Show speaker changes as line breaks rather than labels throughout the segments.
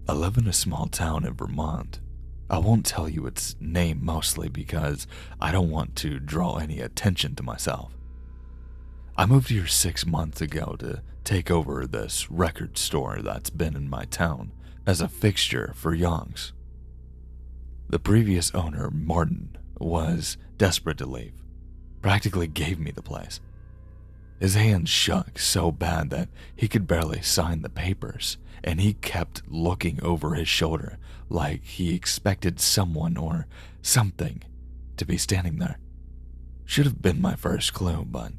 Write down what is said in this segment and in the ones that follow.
I live in a small town in Vermont. I won't tell you its name mostly because I don't want to draw any attention to myself. I moved here 6 months ago to take over this record store that's been in my town as a fixture for youngs. The previous owner, Martin, was desperate to leave, practically gave me the place. His hand shook so bad that he could barely sign the papers, and he kept looking over his shoulder like he expected someone or something to be standing there. Should have been my first clue, but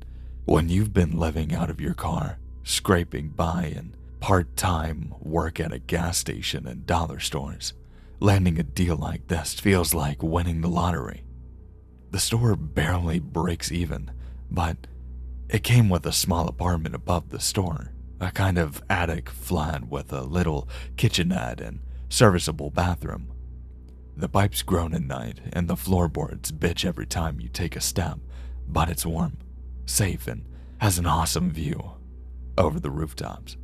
when you've been living out of your car, scraping by and part-time work at a gas station and dollar stores, landing a deal like this feels like winning the lottery. The store barely breaks even, but it came with a small apartment above the store, a kind of attic flat with a little kitchenette and serviceable bathroom. The pipes groan at night and the floorboards bitch every time you take a step, but it's warm, safe, and has an awesome view over the rooftops.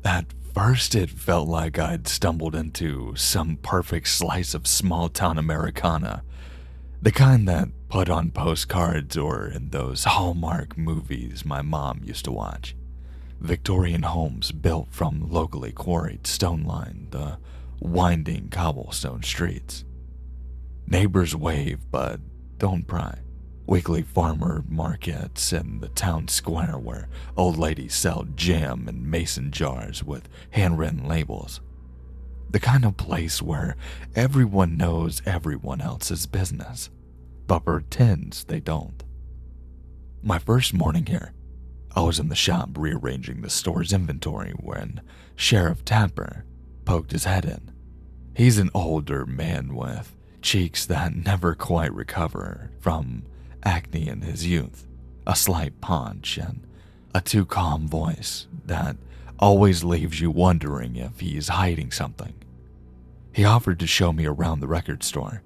At first, it felt like I'd stumbled into some perfect slice of small-town Americana, the kind that put on postcards or in those Hallmark movies my mom used to watch. Victorian homes built from locally quarried stone line the winding cobblestone streets. Neighbors wave but don't pry. Weekly farmer markets in the town square where old ladies sell jam in mason jars with handwritten labels. The kind of place where everyone knows everyone else's business, but pretends they don't. My first morning here, I was in the shop rearranging the store's inventory when Sheriff Tapper poked his head in. He's an older man with cheeks that never quite recover from acne in his youth, a slight paunch, and a too calm voice that always leaves you wondering if he's hiding something. He offered to show me around the record store,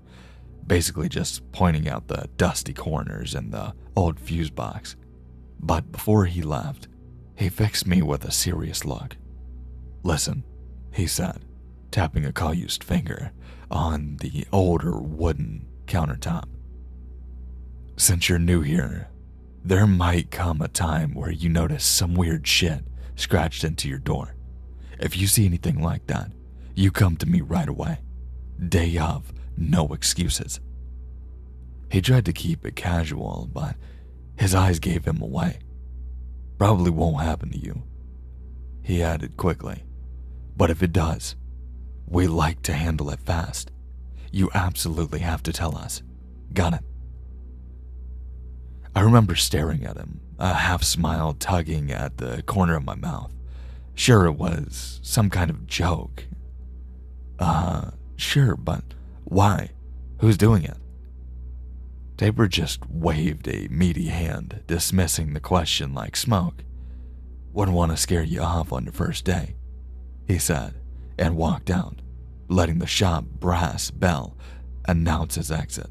basically just pointing out the dusty corners and the old fuse box. But before he left, he fixed me with a serious look. "Listen," he said, tapping a calloused finger on the older wooden countertop. "Since you're new here, there might come a time where you notice some weird shit scratched into your door. If you see anything like that, you come to me right away. Day of, no excuses." He tried to keep it casual, but his eyes gave him away. "Probably won't happen to you," he added quickly. "But if it does, we like to handle it fast. You absolutely have to tell us. Got it?" I remember staring at him, a half smile tugging at the corner of my mouth. Sure, it was some kind of joke. Sure, but why? Who's doing it?" Tabor just waved a meaty hand, dismissing the question like smoke. "Wouldn't want to scare you off on your first day," he said, and walked out, letting the shop brass bell announce his exit.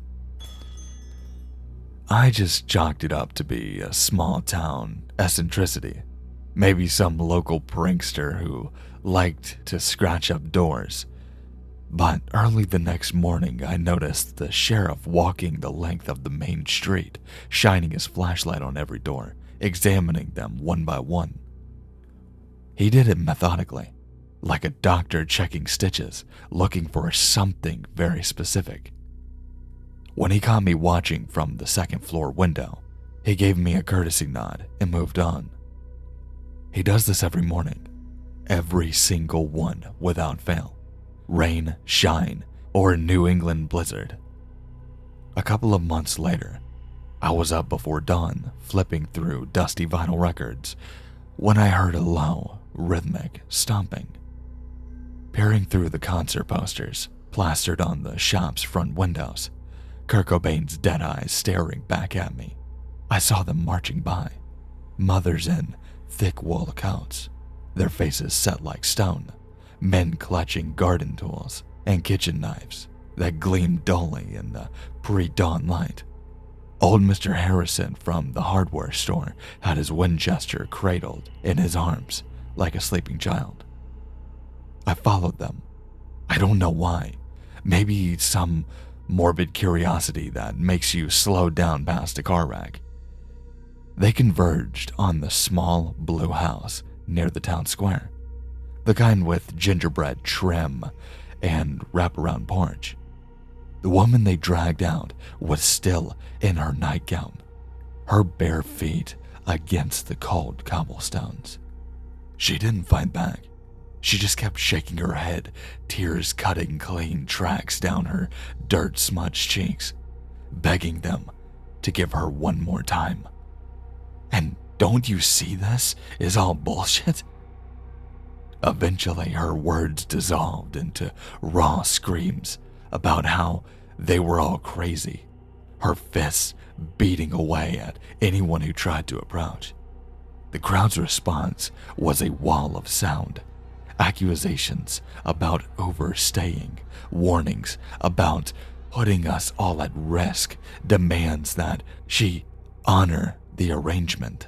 I just chalked it up to be a small town eccentricity, maybe some local prankster who liked to scratch up doors. But early the next morning, I noticed the sheriff walking the length of the main street, shining his flashlight on every door, examining them one by one. He did it methodically, like a doctor checking stitches, looking for something very specific. When he caught me watching from the second floor window, he gave me a courtesy nod and moved on. He does this every morning, every single one without fail. Rain, shine, or a New England blizzard. A couple of months later, I was up before dawn, flipping through dusty vinyl records, when I heard a low, rhythmic stomping. Peering through the concert posters plastered on the shop's front windows, Kurt Cobain's dead eyes staring back at me, I saw them marching by, mothers in thick wool coats, their faces set like stone, men clutching garden tools and kitchen knives that gleamed dully in the pre-dawn light. Old Mr. Harrison from the hardware store had his Winchester cradled in his arms like a sleeping child. I followed them. I don't know why. Maybe some morbid curiosity that makes you slow down past a car wreck. They converged on the small blue house near the town square, the kind with gingerbread trim and wraparound porch. The woman they dragged out was still in her nightgown, her bare feet against the cold cobblestones. She didn't fight back. She just kept shaking her head, tears cutting clean tracks down her dirt-smudged cheeks, begging them to give her one more time. And don't you see this is all bullshit? Eventually, her words dissolved into raw screams about how they were all crazy, her fists beating away at anyone who tried to approach. The crowd's response was a wall of sound. Accusations about overstaying, warnings about putting us all at risk, demands that she honor the arrangement.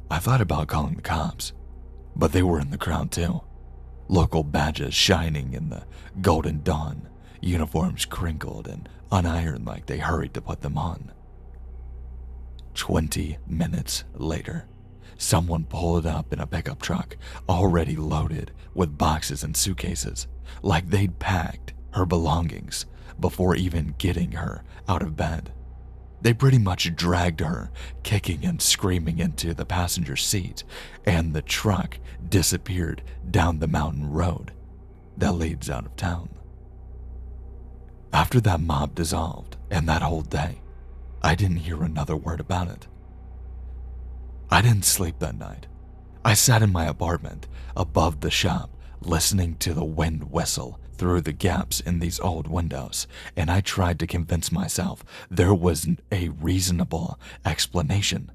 I thought about calling the cops, but they were in the crowd too. Local badges shining in the golden dawn, uniforms crinkled and unironed like they hurried to put them on. 20 minutes later, someone pulled up in a pickup truck, already loaded with boxes and suitcases, like they'd packed her belongings before even getting her out of bed. They pretty much dragged her, kicking and screaming, into the passenger seat, and the truck disappeared down the mountain road that leads out of town. After that mob dissolved, and that whole day, I didn't hear another word about it. I didn't sleep that night. I sat in my apartment above the shop, listening to the wind whistle through the gaps in these old windows, and I tried to convince myself there was a reasonable explanation.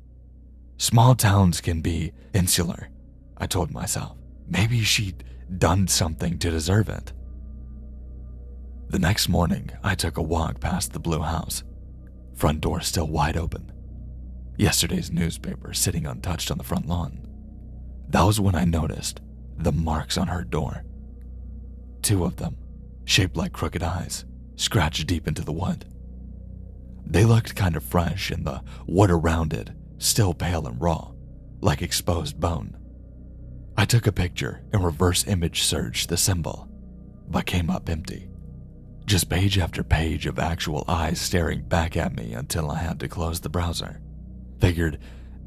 Small towns can be insular, I told myself. Maybe she'd done something to deserve it. The next morning, I took a walk past the blue house. Front door still wide open. Yesterday's newspaper sitting untouched on the front lawn. That was when I noticed the marks on her door. 2 of them, shaped like crooked eyes, scratched deep into the wood. They looked kind of fresh, and the wood around it still pale and raw, like exposed bone. I took a picture and reverse image searched the symbol, but came up empty. Just page after page of actual eyes staring back at me until I had to close the browser. Figured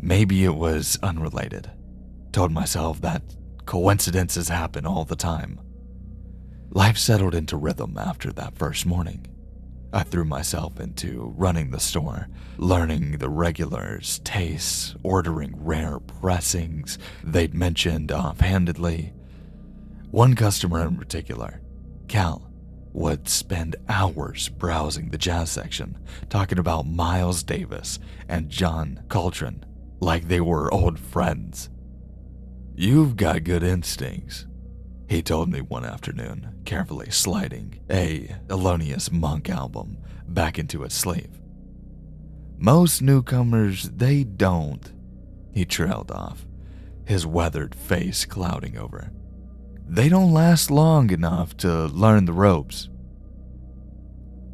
maybe it was unrelated. Told myself that coincidences happen all the time. Life settled into rhythm after that first morning. I threw myself into running the store, learning the regulars' tastes, ordering rare pressings they'd mentioned offhandedly. One customer in particular, Cal, would spend hours browsing the jazz section, talking about Miles Davis and John Coltrane like they were old friends. "You've got good instincts," he told me one afternoon, carefully sliding a Thelonious Monk album back into its sleeve. "Most newcomers, they don't," he trailed off, his weathered face clouding over. "They don't last long enough to learn the ropes."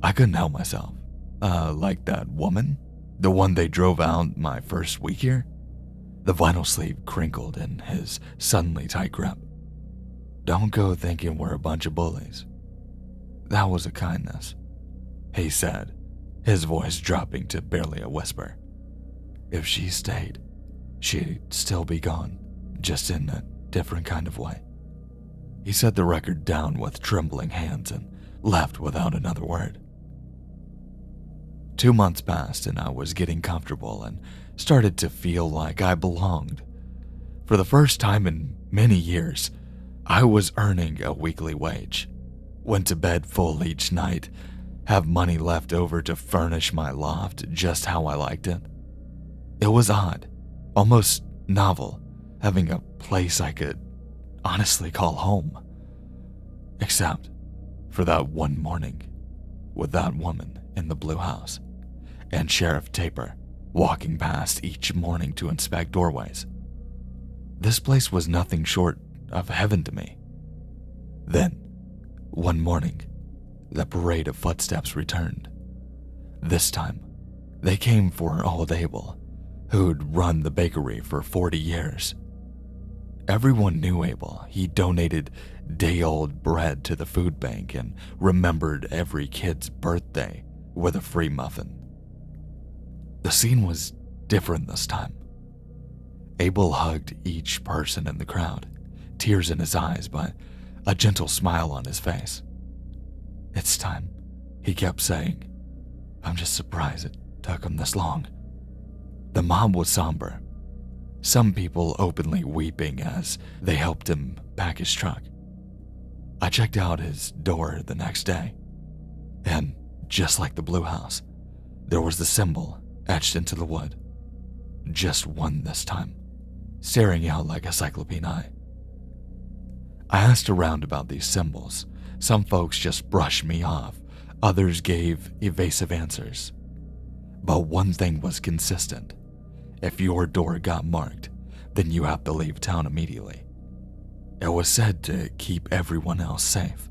I couldn't help myself. Like that woman? The one they drove out my first week here? The vinyl sleeve crinkled in his suddenly tight grip. "Don't go thinking we're a bunch of bullies. That was a kindness," he said, his voice dropping to barely a whisper. "If she stayed, she'd still be gone, just in a different kind of way." He set the record down with trembling hands and left without another word. 2 months passed, and I was getting comfortable and started to feel like I belonged. For the first time in many years, I was earning a weekly wage, went to bed full each night, have money left over to furnish my loft just how I liked it. It was odd, almost novel, having a place I could honestly call home. Except for that one morning with that woman in the blue house and Sheriff Taper walking past each morning to inspect doorways. This place was nothing short of heaven to me. Then, one morning, the parade of footsteps returned. This time, they came for old Abel, who'd run the bakery for 40 years. Everyone knew Abel. He donated day-old bread to the food bank and remembered every kid's birthday with a free muffin. The scene was different this time. Abel hugged each person in the crowd, tears in his eyes, but a gentle smile on his face. "It's time," he kept saying. "I'm just surprised it took him this long." The mob was somber, some people openly weeping as they helped him pack his truck. I checked out his door the next day, and just like the blue house, there was the symbol etched into the wood. Just one this time, staring out like a cyclopean eye. I asked around about these symbols. Some folks just brushed me off, others gave evasive answers. But one thing was consistent. If your door got marked, then you have to leave town immediately. It was said to keep everyone else safe.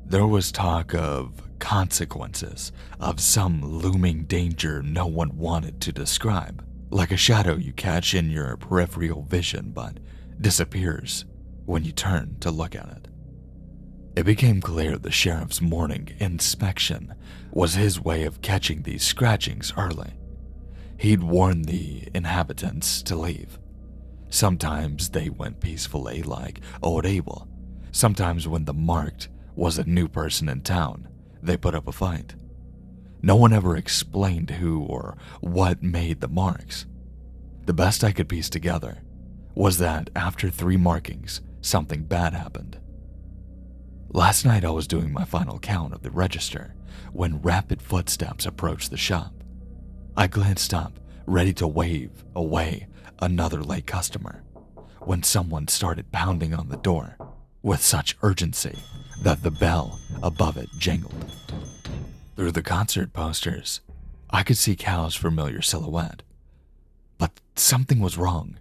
There was talk of consequences, of some looming danger no one wanted to describe, like a shadow you catch in your peripheral vision but disappears when you turn to look at it. It became clear the sheriff's morning inspection was his way of catching these scratchings early. He'd warn the inhabitants to leave. Sometimes they went peacefully, like old Abel. Sometimes when the marked was a new person in town, they put up a fight. No one ever explained who or what made the marks. The best I could piece together was that after 3 markings, something bad happened. Last night I was doing my final count of the register when rapid footsteps approached the shop. I glanced up, ready to wave away another late customer, when someone started pounding on the door with such urgency that the bell above it jangled. Through the concert posters, I could see Cal's familiar silhouette, but something was wrong.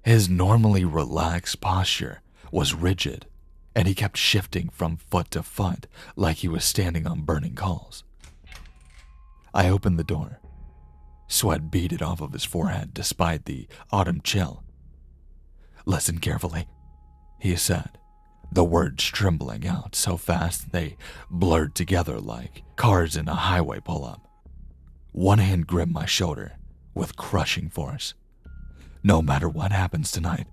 His normally relaxed posture was rigid, and he kept shifting from foot to foot like he was standing on burning coals. I opened the door. Sweat beaded off of his forehead despite the autumn chill. "Listen carefully," he said, the words trembling out so fast they blurred together like cars in a highway pull-up. One hand gripped my shoulder with crushing force. "No matter what happens tonight,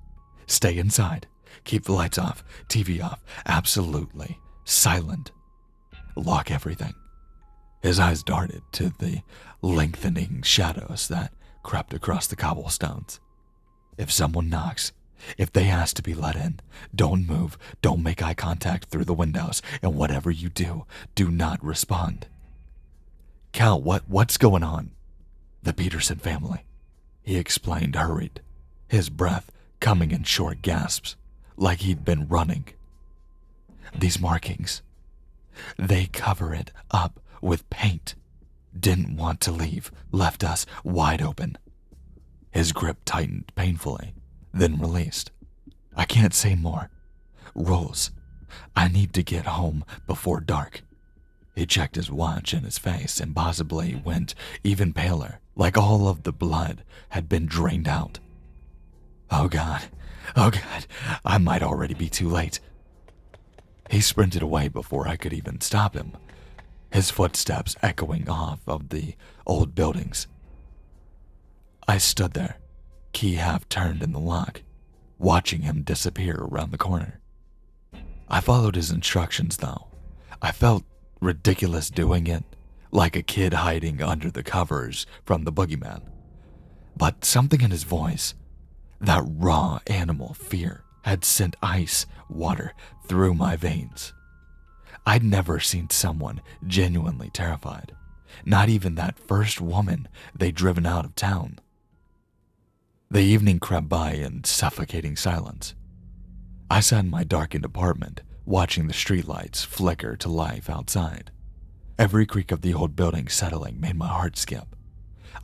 stay inside. Keep the lights off, TV off, absolutely silent. Lock everything." His eyes darted to the lengthening shadows that crept across the cobblestones. "If someone knocks, if they ask to be let in, don't move, don't make eye contact through the windows, and whatever you do, do not respond." "Cal, what's going on?" "The Peterson family," he explained, hurried, his breath coming in short gasps, like he'd been running. "These markings, they cover it up with paint. Didn't want to leave, left us wide open." His grip tightened painfully, then released. "I can't say more. Rules. I need to get home before dark." He checked his watch and his face impossibly went even paler, like all of the blood had been drained out. Oh God, I might already be too late." He sprinted away before I could even stop him, his footsteps echoing off of the old buildings. I stood there, key half turned in the lock, watching him disappear around the corner. I followed his instructions though. I felt ridiculous doing it, like a kid hiding under the covers from the boogeyman. But something in his voice, that raw animal fear, had sent ice water through my veins. I'd never seen someone genuinely terrified, not even that first woman they'd driven out of town. The evening crept by in suffocating silence. I sat in my darkened apartment, watching the streetlights flicker to life outside. Every creak of the old building settling made my heart skip.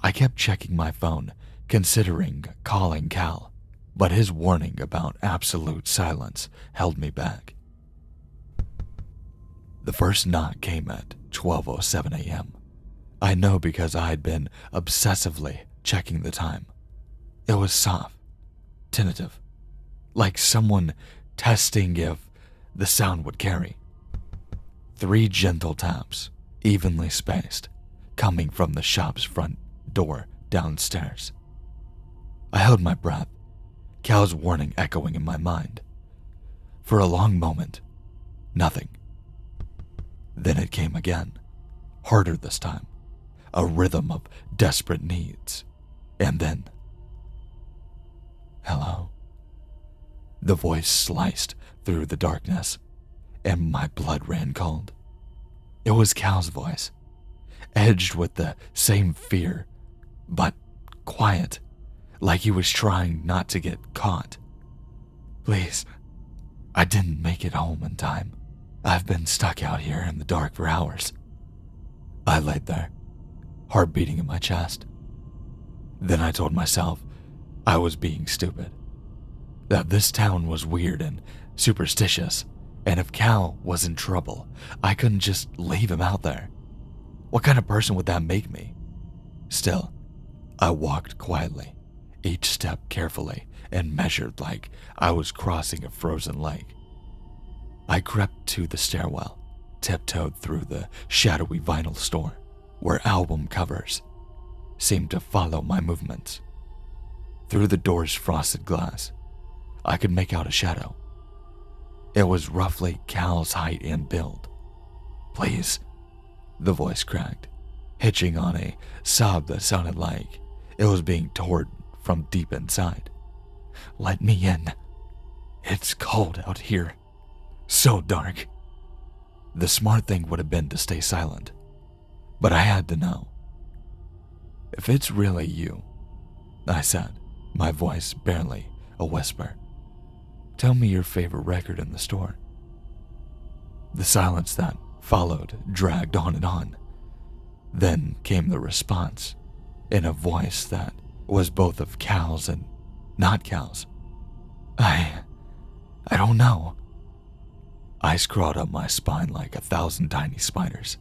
I kept checking my phone, considering calling Cal, but his warning about absolute silence held me back. The first knock came at 12:07 a.m. I know because I had been obsessively checking the time. It was soft, tentative, like someone testing if the sound would carry. 3 gentle taps, evenly spaced, coming from the shop's front door downstairs. I held my breath, Cal's warning echoing in my mind. For a long moment, nothing. Then it came again, harder this time, a rhythm of desperate needs. And then, hello. The voice sliced through the darkness, and my blood ran cold. It was Cal's voice, edged with the same fear, but quiet, like he was trying not to get caught. Please, I didn't make it home in time. I've been stuck out here in the dark for hours. I laid there, heart beating in my chest. Then I told myself I was being stupid, that this town was weird and superstitious, and if Cal was in trouble, I couldn't just leave him out there. What kind of person would that make me? Still, I walked quietly, each step carefully and measured like I was crossing a frozen lake. I crept to the stairwell, tiptoed through the shadowy vinyl store, where album covers seemed to follow my movements. Through the door's frosted glass, I could make out a shadow. It was roughly Cal's height and build. Please, the voice cracked, hitching on a sob that sounded like it was being torn from deep inside. Let me in. It's cold out here. So dark. The smart thing would have been to stay silent, but I had to know. If it's really you, I said, my voice barely a whisper, tell me your favorite record in the store. The silence that followed dragged on and on. Then came the response, in a voice that was both of Cal's and not Cal's. I don't know. Ice crawled up my spine like 1,000 tiny spiders.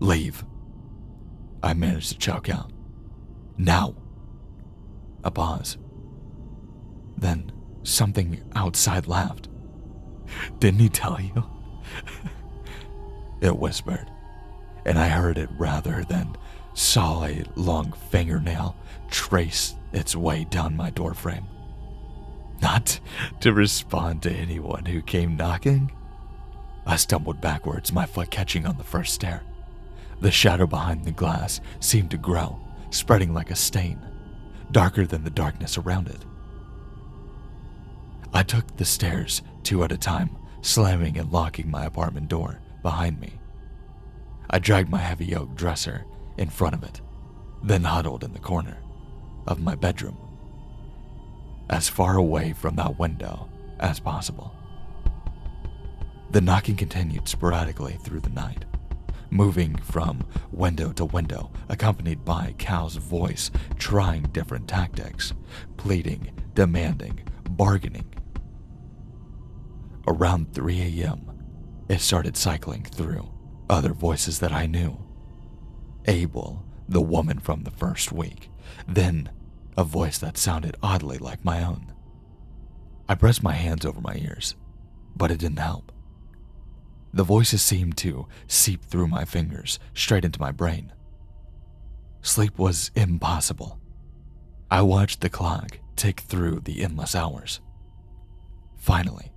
Leave. I managed to choke out. Now. A pause. Then something outside laughed. Didn't he tell you? It whispered, and I heard it rather than saw a long fingernail trace its way down my doorframe. Not to respond to anyone who came knocking? I stumbled backwards, my foot catching on the first stair. The shadow behind the glass seemed to grow, spreading like a stain, darker than the darkness around it. I took the stairs 2 at a time, slamming and locking my apartment door behind me. I dragged my heavy oak dresser in front of it, then huddled in the corner of my bedroom, as far away from that window as possible. The knocking continued sporadically through the night, moving from window to window, accompanied by Cal's voice trying different tactics, pleading, demanding, bargaining. Around 3 a.m., it started cycling through other voices that I knew. Abel, the woman from the first week, then a voice that sounded oddly like my own. I pressed my hands over my ears, but it didn't help. The voices seemed to seep through my fingers, straight into my brain. Sleep was impossible. I watched the clock tick through the endless hours. Finally,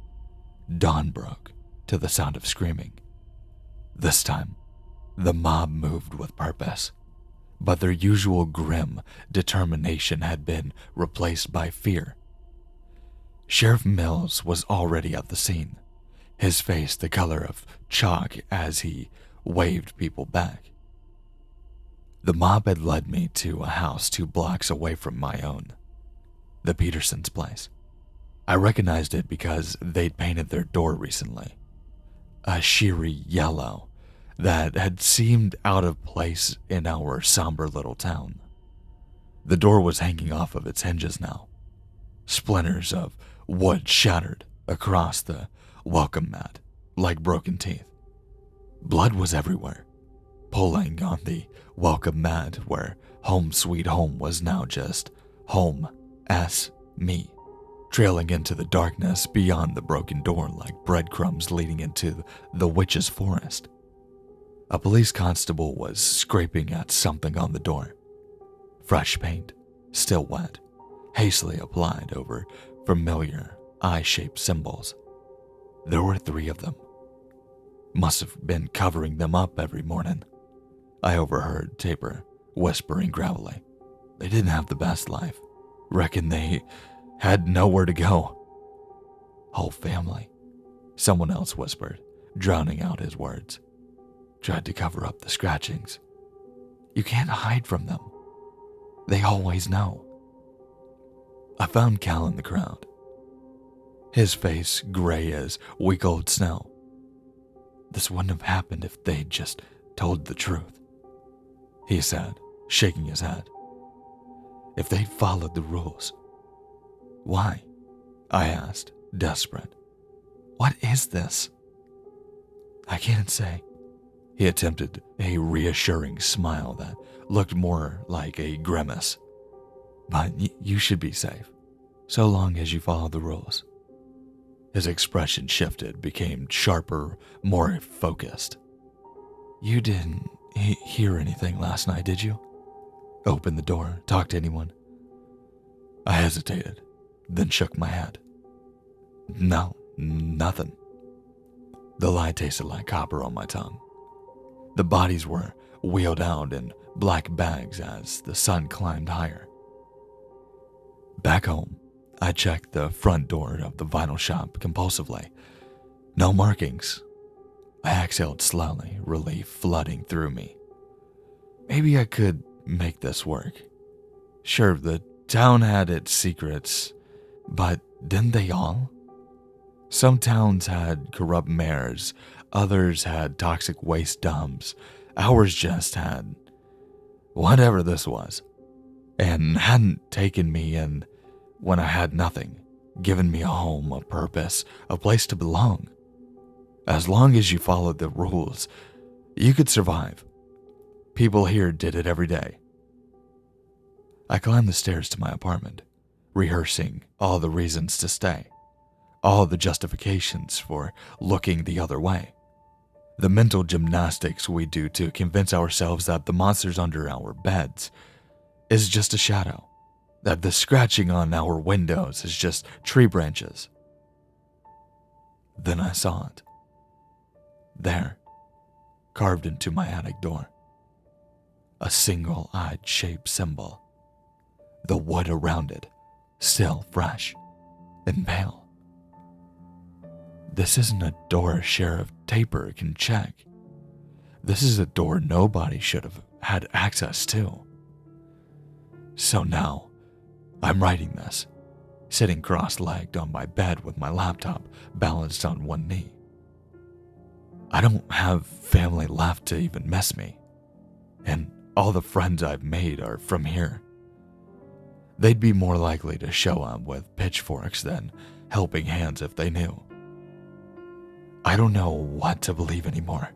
dawn broke to the sound of screaming. This time, the mob moved with purpose, but their usual grim determination had been replaced by fear. Sheriff Mills was already at the scene, his face the color of chalk as he waved people back. The mob had led me to a house 2 blocks away from my own, the Petersons' place. I recognized it because they'd painted their door recently, a sheery yellow that had seemed out of place in our somber little town. The door was hanging off of its hinges now, Splinters of wood shattered across the welcome mat like broken teeth. Blood was everywhere, pulling on the welcome mat where home sweet home was now just home S me, trailing into the darkness beyond the broken door like breadcrumbs leading into the witch's forest. A police constable was scraping at something on the door. Fresh paint, still wet, hastily applied over familiar eye-shaped symbols. There were 3 of them. Must have been covering them up every morning. I overheard Tabor whispering gravelly. They didn't have the best life. Reckon they had nowhere to go. Whole family, someone else whispered, drowning out his words. Tried to cover up the scratchings. You can't hide from them. They always know. I found Cal in the crowd. His face gray as week old snow. This wouldn't have happened if they'd just told the truth, he said, shaking his head. If they'd followed the rules. Why? I asked, desperate. What is this? I can't say. He attempted a reassuring smile that looked more like a grimace. But you should be safe, so long as you follow the rules. His expression shifted, became sharper, more focused. You didn't hear anything last night, did you? Open the door, talk to anyone? I hesitated, then shook my head. No, nothing. The lie tasted like copper on my tongue. The bodies were wheeled out in black bags as the sun climbed higher. Back home, I checked the front door of the vinyl shop compulsively. No markings. I exhaled slowly, relief flooding through me. Maybe I could make this work. Sure, the town had its secrets, but didn't they all? Some towns had corrupt mayors, others had toxic waste dumps, ours just had whatever this was, and hadn't taken me in when I had nothing, given me a home, a purpose, a place to belong. As long as you followed the rules, you could survive. People here did it every day. I climbed the stairs to my apartment, rehearsing all the reasons to stay, all the justifications for looking the other way. The mental gymnastics we do to convince ourselves that the monsters under our beds is just a shadow, that the scratching on our windows is just tree branches. Then I saw it. There, carved into my attic door. A single-eyed shaped symbol. The wood around it, still fresh and pale. This isn't a door Sheriff Tabor can check. This is a door nobody should have had access to. So now, I'm writing this, sitting cross-legged on my bed with my laptop balanced on one knee. I don't have family left to even miss me, and all the friends I've made are from here. They'd be more likely to show up with pitchforks than helping hands if they knew. I don't know what to believe anymore.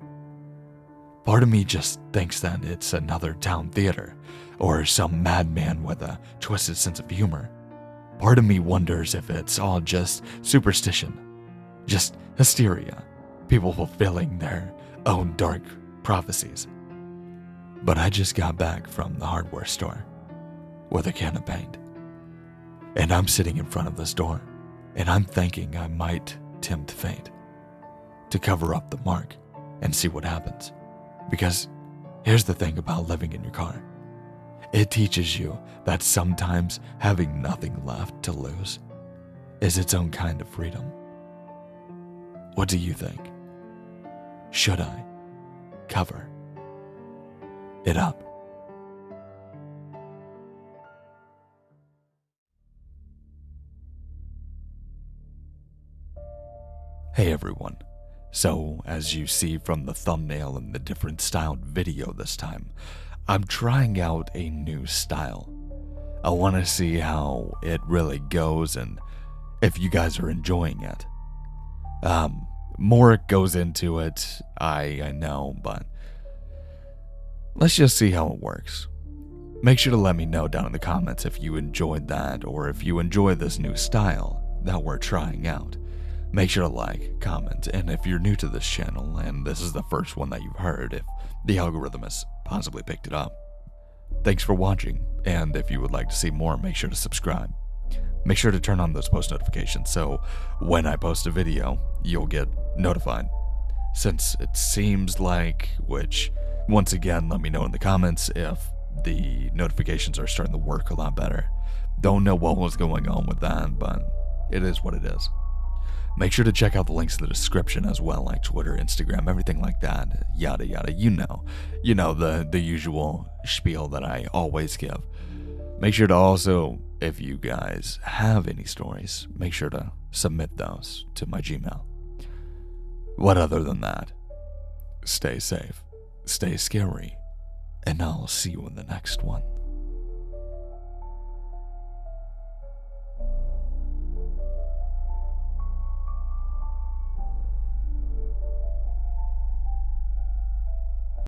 Part of me just thinks that it's another town theater, or some madman with a twisted sense of humor. Part of me wonders if it's all just superstition, just hysteria, people fulfilling their own dark prophecies. But I just got back from the hardware store with a can of paint, and I'm sitting in front of this door, and I'm thinking I might tempt fate to cover up the mark and see what happens. Because here's the thing about living in your car. It teaches you that sometimes having nothing left to lose is its own kind of freedom. What do you think? Should I cover it up? Hey everyone. So, as you see from the thumbnail and the different styled video this time, I'm trying out a new style. I want to see how it really goes and if you guys are enjoying it. More goes into it, I know, but let's just see how it works. Make sure to let me know down in the comments if you enjoyed that or if you enjoy this new style that we're trying out. Make sure to like, comment, and if you're new to this channel and this is the first one that you've heard, if the algorithm has possibly picked it up, thanks for watching, and if you would like to see more, make sure to subscribe. Make sure to turn on those post notifications so when I post a video, you'll get notified. Since it seems like, which, once again, let me know in the comments if the notifications are starting to work a lot better. Don't know what was going on with that, but it is what it is. Make sure to check out the links in the description as well, like Twitter, Instagram, everything like that, yada yada, you know the usual spiel that I always give. Make sure to also, if you guys have any stories, make sure to submit those to my Gmail. What other than that, stay safe, stay scary, and I'll see you in the next one.